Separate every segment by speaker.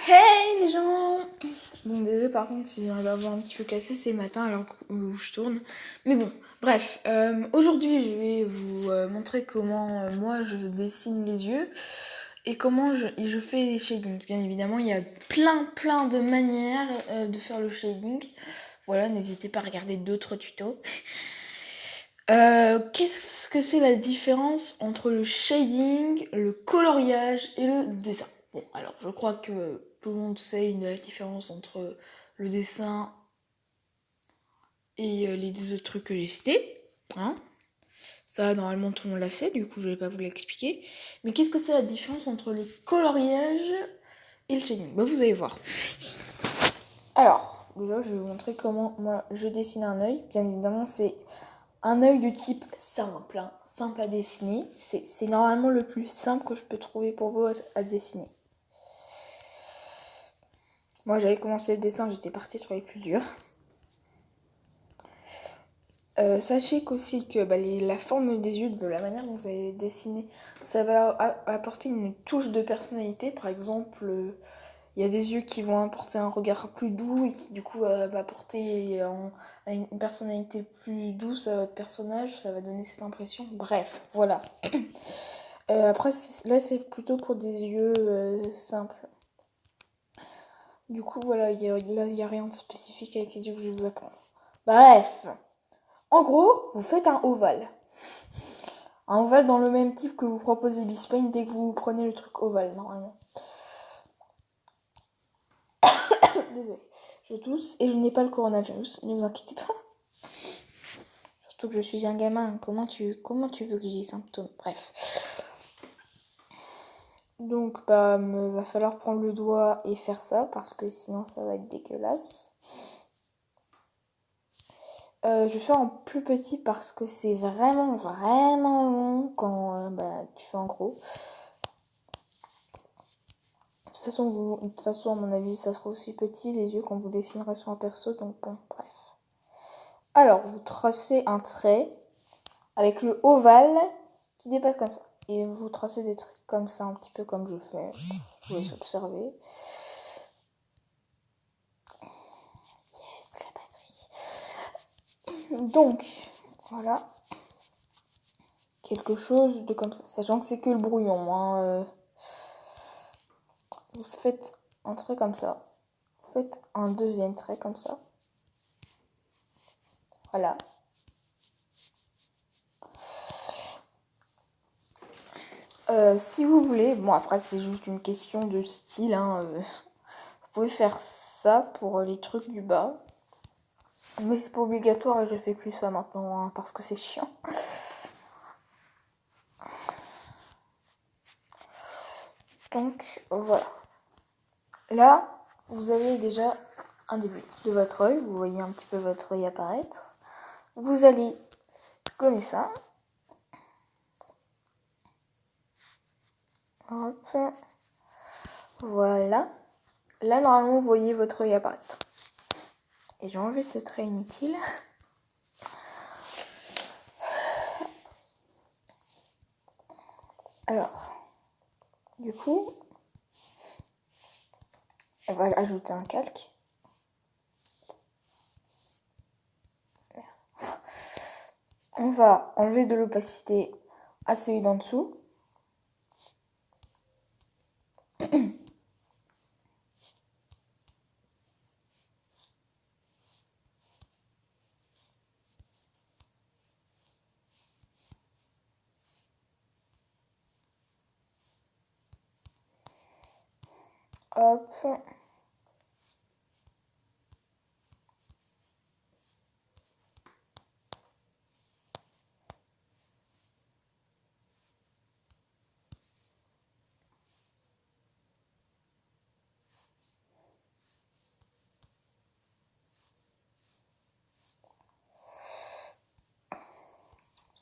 Speaker 1: Hey les gens. Bon, désolé par contre si j'arrive à voir un petit peu cassé, c'est le matin alors où je tourne. Mais bon, bref, aujourd'hui je vais vous montrer comment moi je dessine les yeux et comment je fais les shadings. Bien évidemment, il y a plein de manières de faire le shading. Voilà, n'hésitez pas à regarder d'autres tutos. Qu'est-ce que c'est la différence entre le shading, le coloriage et le dessin? Bon, alors je crois que tout le monde sait la différence entre le dessin et les deux autres trucs que j'ai cités. Hein, ça, normalement, tout le monde l'a sait, du coup, je vais pas vous l'expliquer. Mais qu'est-ce que c'est la différence entre le coloriage et le shading? Bah, vous allez voir. Alors, déjà, je vais vous montrer comment moi je dessine un œil. Bien évidemment, c'est un œil de type simple, hein, simple à dessiner. C'est normalement le plus simple que je peux trouver pour vous à dessiner. Moi, j'avais commencé le dessin, j'étais partie sur les plus durs. Sachez qu'aussi que la forme des yeux, de la manière dont vous allez dessiner, ça va apporter une touche de personnalité. Par exemple, il y a des yeux qui vont apporter un regard plus doux et qui du coup va apporter une personnalité plus douce à votre personnage. Ça va donner cette impression. Bref, voilà. Après, là, c'est plutôt pour des yeux simples. Du coup, voilà, là, il n'y a rien de spécifique avec les yeux que je vais vous apprendre. Bref. En gros, vous faites un ovale. Un ovale dans le même type que vous proposez Bispain dès que vous prenez le truc ovale, normalement. Désolée. Je tousse et je n'ai pas le coronavirus, ne vous inquiétez pas. Surtout que je suis un gamin, comment tu veux que j'ai les symptômes? Bref. Donc, va falloir prendre le doigt et faire ça, parce que sinon ça va être dégueulasse. Je fais en plus petit parce que c'est vraiment long quand tu fais en gros. De toute façon, à mon avis, ça sera aussi petit, les yeux, quand vous dessinerez sur un perso, donc bon, bref. Alors, vous tracez un trait avec le ovale qui dépasse comme ça. Et vous tracez des traits comme ça, un petit peu comme je fais. Vous pouvez s'observer. Yes, la batterie. Donc, voilà. Quelque chose de comme ça. Sachant que c'est que le brouillon, hein. Vous faites un trait comme ça. Vous faites un deuxième trait comme ça. Voilà. Si vous voulez, bon après c'est juste une question de style, hein, vous pouvez faire ça pour les trucs du bas. Mais c'est pas obligatoire et je fais plus ça maintenant, hein, parce que c'est chiant. Donc voilà. Là, vous avez déjà un début de votre œil. Vous voyez un petit peu votre œil apparaître. Vous allez gommer ça. Hop. Voilà. Là, normalement, vous voyez votre œil apparaître. Et j'ai enlevé ce trait inutile. Alors, du coup, on va ajouter un calque. On va enlever de l'opacité à celui d'en dessous. Hop.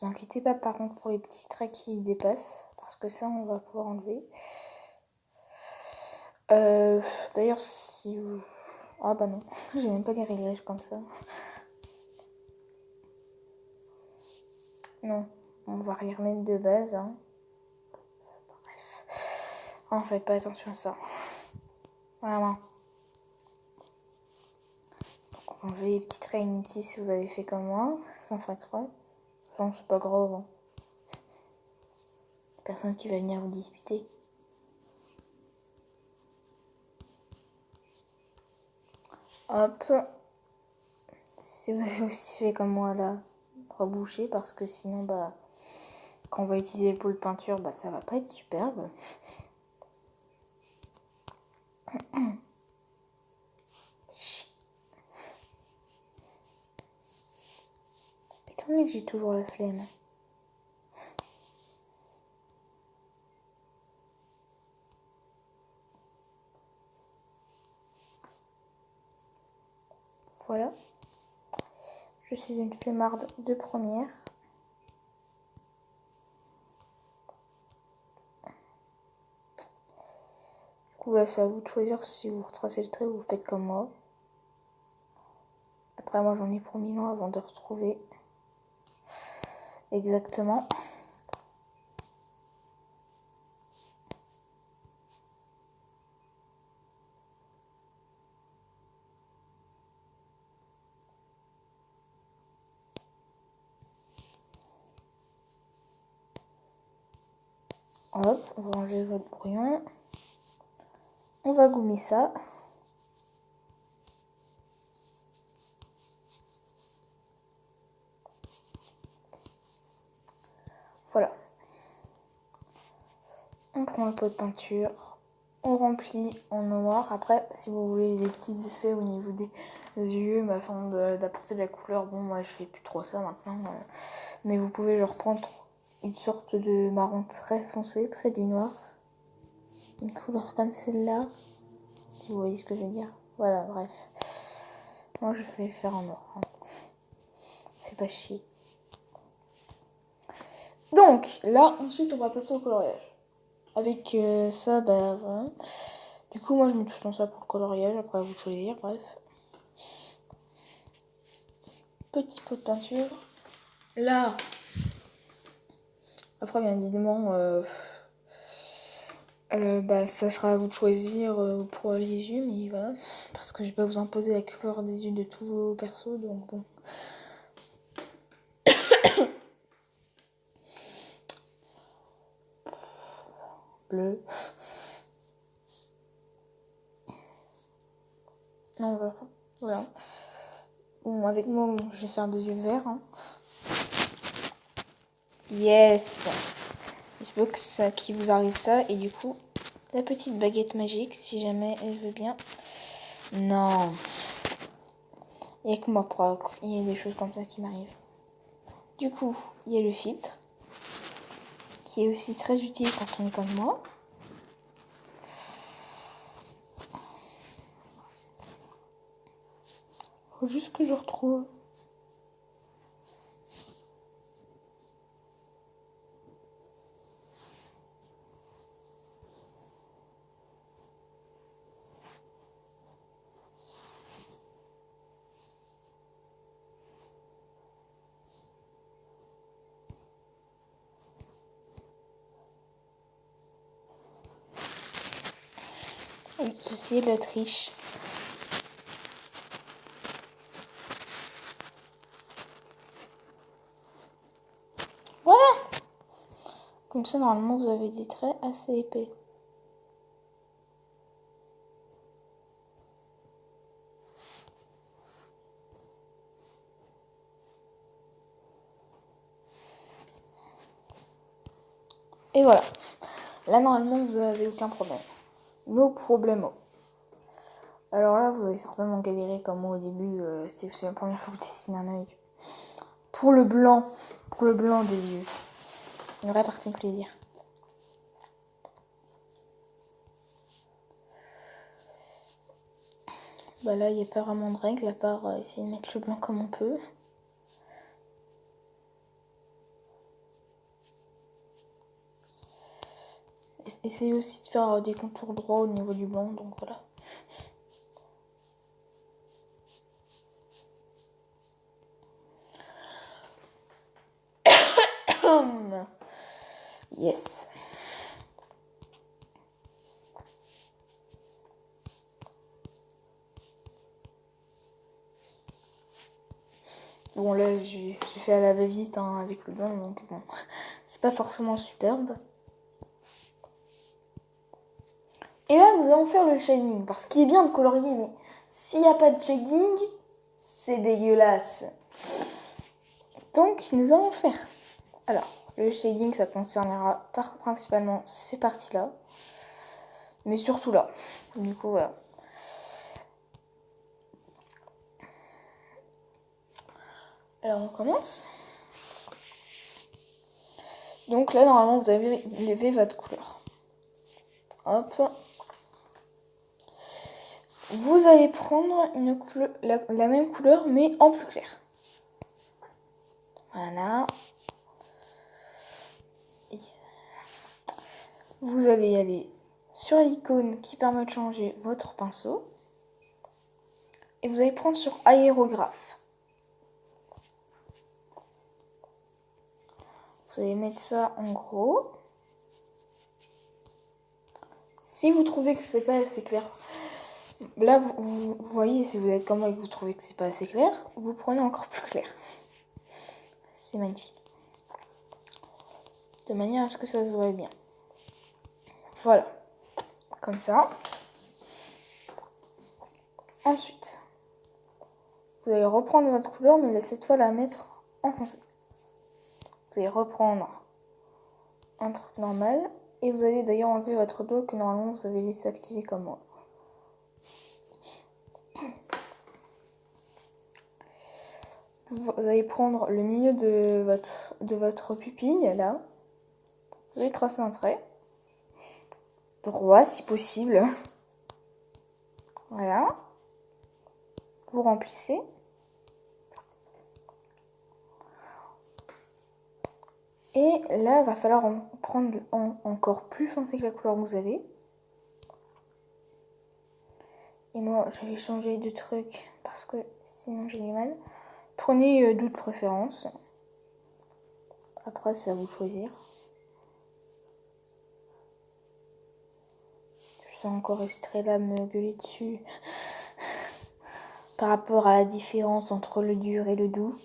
Speaker 1: Vous inquiétez pas par contre pour les petits traits qui dépassent, parce que ça on va pouvoir enlever. D'ailleurs si vous... Ah bah non, j'ai même pas des réglages comme ça. Non, on va les remettre de base. Hein. Oh, faites pas attention à ça. Vraiment. Donc, enlevez les petits traits inutiles si vous avez fait comme moi, sans faire exprès. Genre, c'est pas grave. Hein. Personne qui va venir vous disputer. Hop. Si vous avez aussi fait comme moi là, reboucher parce que sinon bah quand on va utiliser le pot de peinture bah ça va pas être superbe. Étant donné que j'ai toujours la flemme. Voilà. Je suis une flemmarde de première. Du coup là c'est à vous de choisir si vous retracez le trait ou vous faites comme moi. Après moi j'en ai pour 1000 ans avant de retrouver exactement. Hop, on va enlever votre brouillon. On va gommer ça. Voilà. On prend le pot de peinture. On remplit en noir. Après, si vous voulez des petits effets au niveau des yeux, afin d'apporter de la couleur, bon, moi je fais plus trop ça maintenant. Mais vous pouvez genre prendre une sorte de marron très foncé près du noir. Une couleur comme celle-là. Si vous voyez ce que je veux dire. Voilà, bref. Moi je fais faire en noir. Hein. Fais pas chier. Donc, là, ensuite on va passer au coloriage. Avec ça, bah voilà. Du coup, moi je mets tout ça pour le coloriage. Après, à vous de choisir, bref. Petit pot de peinture. Là, après, bien évidemment, bah, ça sera à vous de choisir pour les yeux, mais voilà. Parce que je vais pas vous imposer la couleur des yeux de tous vos persos, donc bon. Bleu. Non, voilà. Bon, avec moi, je vais faire des yeux verts. Hein. Yes! Il se peut que ça, qu'il vous arrive ça, et du coup, la petite baguette magique, si jamais elle veut bien. Non! Il n'y a que moi pour il y a des choses comme ça qui m'arrivent. Du coup, il y a le filtre, qui est aussi très utile quand on est comme moi. Faut juste que je retrouve. Oui, ceci est de la triche. Voilà! Comme ça, normalement, vous avez des traits assez épais. Et voilà. Là, normalement, vous n'avez aucun problème. No problemo. Alors là, vous allez certainement galérer comme moi au début, si c'est la première fois que vous dessinez un œil. Pour le blanc des yeux. Une vraie partie de plaisir. Bah là, il n'y a pas vraiment de règle à part essayer de mettre le blanc comme on peut. Essayez aussi de faire des contours droits au niveau du blanc, donc voilà. Yes. Bon là j'ai fait à la va-vite hein, avec le blanc, donc bon, c'est pas forcément superbe. Et là nous allons faire le shading, parce qu'il est bien de colorier, mais s'il n'y a pas de shading, c'est dégueulasse. Donc nous allons faire. Alors, le shading ça concernera principalement ces parties-là, mais surtout là. Du coup voilà. Alors on commence. Donc là normalement vous avez levé votre couleur. Hop. Vous allez prendre une couleur, la même couleur mais en plus clair. Voilà. Vous allez aller sur l'icône qui permet de changer votre pinceau. Et vous allez prendre sur aérographe. Vous allez mettre ça en gros. Si vous trouvez que c'est pas assez clair, là vous voyez, si vous êtes comme moi et que vous trouvez que c'est pas assez clair, vous prenez encore plus clair. C'est magnifique. De manière à ce que ça se voit bien. Voilà. Comme ça. Ensuite, vous allez reprendre votre couleur, mais cette fois la mettre en foncé. Vous allez reprendre un truc normal. Et vous allez d'ailleurs enlever votre doigt que normalement vous avez laissé activer comme moi. Vous allez prendre le milieu de votre pupille, là. Vous allez tracer un trait. Droit si possible. Voilà. Vous remplissez. Et là, il va falloir en prendre encore plus foncé que la couleur que vous avez. Et moi, je vais changer de truc parce que sinon j'ai du mal. Prenez doux de préférence. Après, c'est à vous de choisir. Je sens encore Estrella me gueuler dessus par rapport à la différence entre le dur et le doux.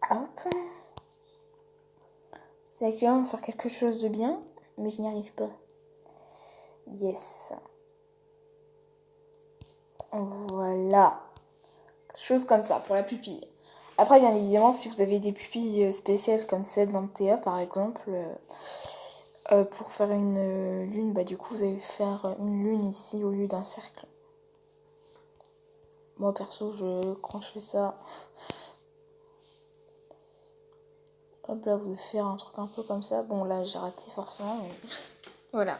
Speaker 1: Hop. C'est actuellement de faire quelque chose de bien, mais je n'y arrive pas. Yes. Voilà. Chose comme ça pour la pupille. Après, bien évidemment, si vous avez des pupilles spéciales comme celle d'Antea par exemple, pour faire une lune, bah du coup vous allez faire une lune ici au lieu d'un cercle. Moi perso, je cranche ça. Hop là, vous faire un truc un peu comme ça. Bon là, j'ai raté forcément, mais voilà.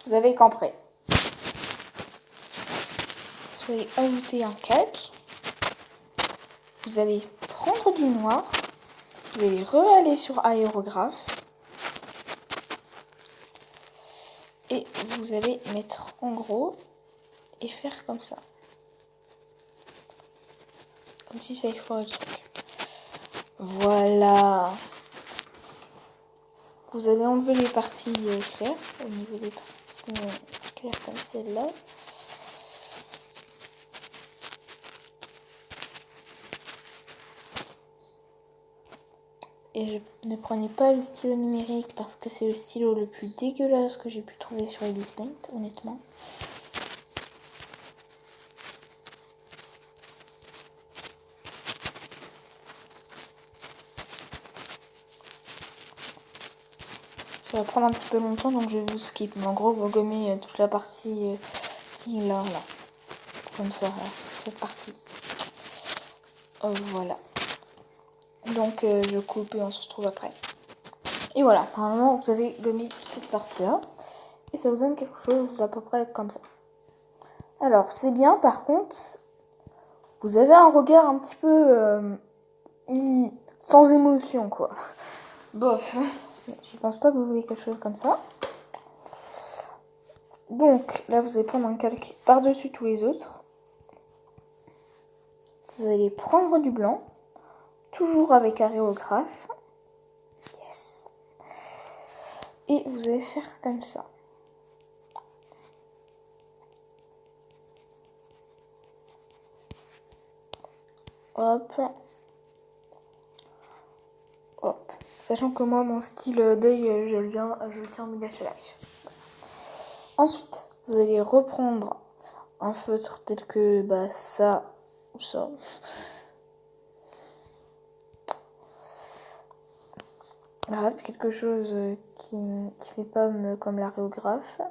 Speaker 1: Vous avez compris. Vous allez ajouter un calque. Vous allez prendre du noir. Vous allez re-aller sur aérographe. Et vous allez mettre en gros et faire comme ça. Comme si ça allait foirer le truc. Voilà. Vous allez enlever les parties claires au niveau des parties claires comme celle-là. Et ne prenez pas le stylo numérique parce que c'est le stylo le plus dégueulasse que j'ai pu trouver sur Elise Paint, honnêtement. Ça va prendre un petit peu longtemps donc je vous skip. Mais en gros, vous gommez toute la partie là. Comme ça, là, cette partie. Voilà. Donc je coupe et on se retrouve après. Et voilà, normalement vous avez gommé toute cette partie-là. Et ça vous donne quelque chose d'à peu près comme ça. Alors, c'est bien, par contre, vous avez un regard un petit peu sans émotion, quoi. Bof, je pense pas que vous voulez quelque chose comme ça. Donc, là, vous allez prendre un calque par-dessus tous les autres. Vous allez prendre du blanc, toujours avec aérographe. Yes. Et vous allez faire comme ça. Hop. Hop. Sachant que moi, mon style d'œil, je le tiens en gâche live. Ensuite, vous allez reprendre un feutre tel que ça ou ça. Là, quelque chose qui fait pas comme l'aréographe.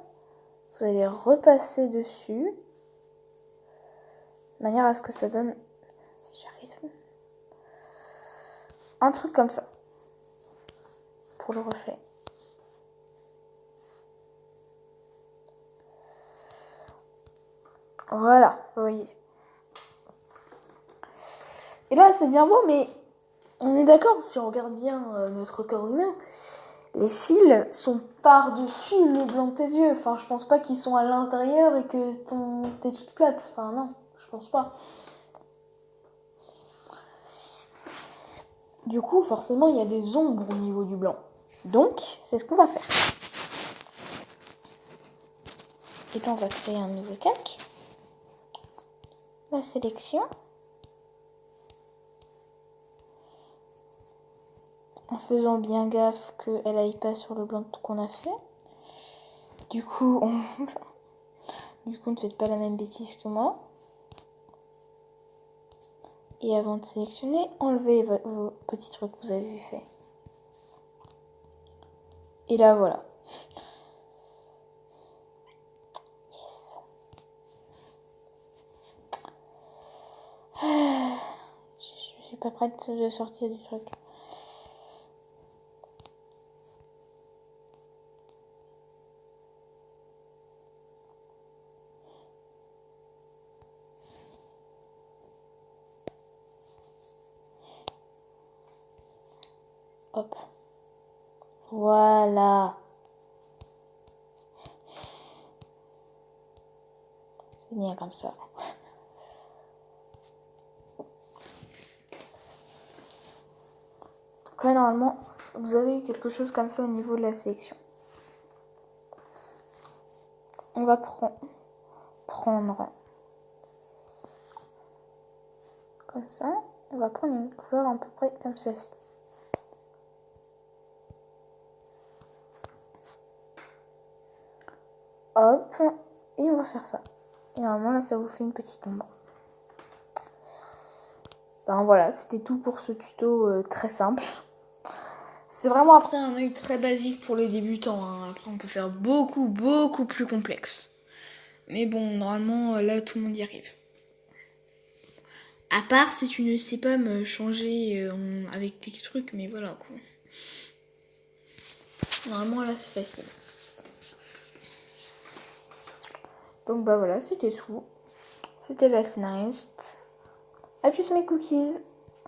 Speaker 1: Vous allez repasser dessus. De manière à ce que ça donne, si j'arrive, un truc comme ça. Pour le reflet. Voilà, vous voyez. Et là, c'est bien beau, mais on est d'accord, si on regarde bien notre corps humain, les cils sont par-dessus le blanc de tes yeux. Enfin, je pense pas qu'ils sont à l'intérieur et que t'es toute plate. Enfin, non, je pense pas. Du coup, forcément, il y a des ombres au niveau du blanc. Donc, c'est ce qu'on va faire. Et là, on va créer un nouveau calque. La sélection. En faisant bien gaffe qu'elle aille pas sur le blanc qu'on a fait. Du coup, ne faites pas la même bêtise que moi. Et avant de sélectionner, enlevez vos petits trucs que vous avez fait. Et là, voilà. Yes. Je suis pas prête de sortir du truc. Hop. Voilà. C'est bien comme ça. Donc là, normalement, vous avez quelque chose comme ça au niveau de la sélection. On va prendre comme ça. On va prendre une couleur à peu près comme celle-ci. Hop. Et on va faire ça. Et normalement, là, ça vous fait une petite ombre. Ben voilà, c'était tout pour ce tuto très simple. C'est vraiment après un œil très basique pour les débutants. Hein. Après, on peut faire beaucoup plus complexe. Mais bon, normalement, là, tout le monde y arrive. À part si tu ne sais pas me changer avec tes trucs, mais voilà quoi. Normalement, là, c'est facile. Donc, voilà, c'était tout. C'était la scénariste. A plus mes cookies.